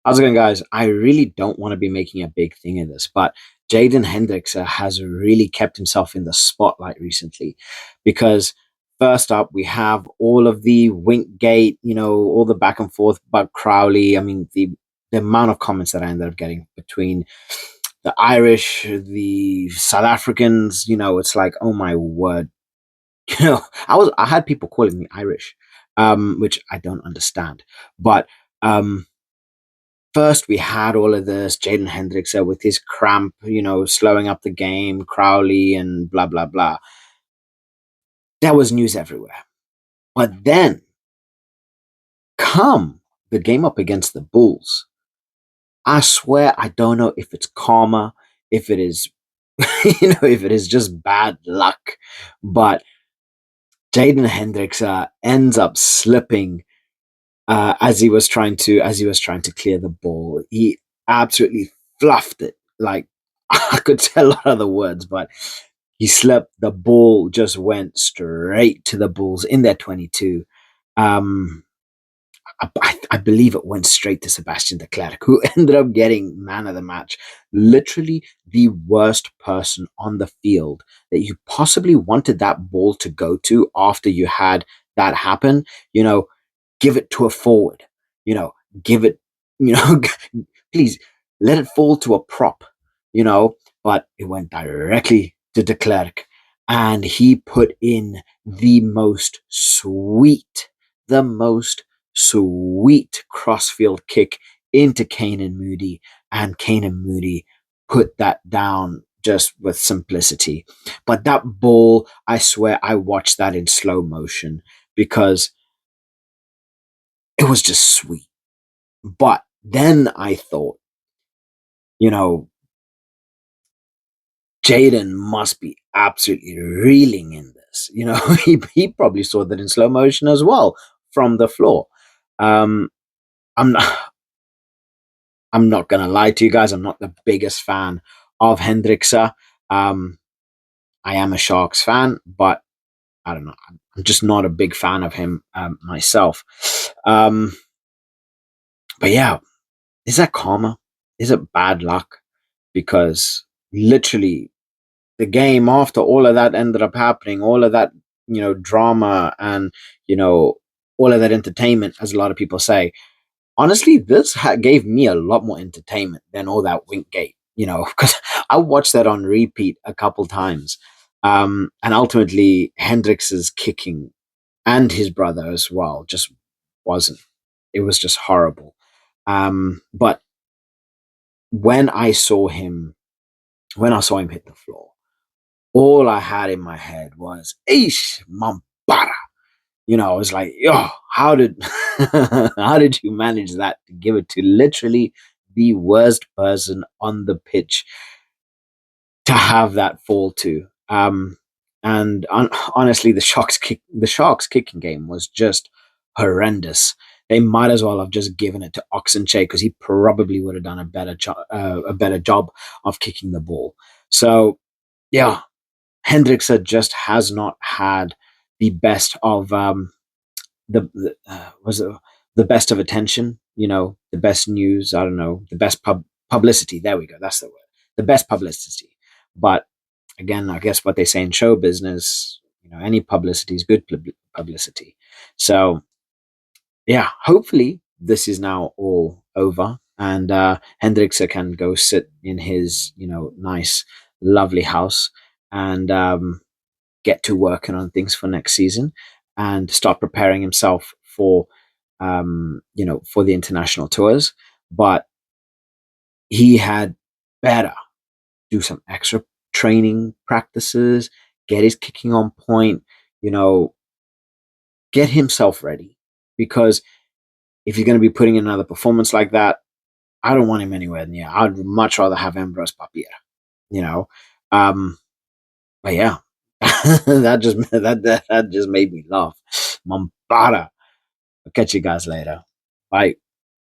How's it going, guys? I really don't want to be making a big thing of this, but Jaden Hendrikse has really kept himself in the spotlight recently because first up, we have all of the wink gate, all the back and forth about Crowley. I mean, the amount of comments that I ended up getting between the Irish, the South Africans, it's like, oh my word. I had people calling me Irish, which I don't understand. But first we had all of this Jaden Hendrikse with his cramp, slowing up the game, Crowley and blah blah blah. There was news everywhere. But then come the game up against the Bulls. I swear I don't know if it's karma, if it is if it is just bad luck, but Jaden Hendrikse ends up slipping as he was trying to clear the ball. He absolutely fluffed it. Like I could tell a lot of the words, but he slipped. The ball just went straight to the Bulls in their 22. Um, I believe it went straight to Sebastian de Klerk, who ended up getting man of the match. Literally the worst person on the field that you possibly wanted that ball to go to after you had that happen. You know, give it to a forward, you know, give it, you know, please let it fall to a prop, but it went directly to de Klerk and he put in the most sweet crossfield kick into Kane Moody, and Kane Moody put that down just with simplicity. But that ball, I swear, I watched that in slow motion because it was just sweet. But then I thought, you know, Jaden must be absolutely reeling in this. He probably saw that in slow motion as well from the floor. Um, I'm not, I'm not gonna lie to you guys. I'm not the biggest fan of Hendrikse. Um, I am a Sharks fan, but I don't know. I'm just not a big fan of him myself. Um, but yeah, is that karma? Is it bad luck? Because literally the game after all of that ended up happening, all of that, drama and, you know, all of that entertainment, as a lot of people say. Honestly, this gave me a lot more entertainment than all that wink gate, because I watched that on repeat a couple times. And ultimately, Hendrix's kicking and his brother as well just wasn't. It was just horrible. But when I saw him, when I saw him hit the floor, all I had in my head was "Ish Mambara." I was like, "Yo, how did how did you manage that to give it to literally the worst person on the pitch to have that fall to?" And honestly, the Sharks kicking game was just horrendous. They might as well have just given it to Oxenche because he probably would have done a better job of kicking the ball. So yeah, Hendrickse just has not had the best of the was it the best of attention, the best news. I don't know, the best publicity. There we go. That's the word. The best publicity. But again, I guess what they say in show business, any publicity is good publicity. So yeah, hopefully this is now all over and Hendrickse can go sit in his, nice, lovely house and get to working on things for next season and start preparing himself for, for the international tours. But he had better do some extra training practices, get his kicking on point, you know, get himself ready. Because if you're going to be putting in another performance like that, I don't want him anywhere near. I'd much rather have Ambrose Papier, you know. Um, but yeah, that just made me laugh. Mambara. I'll catch you guys later. Bye.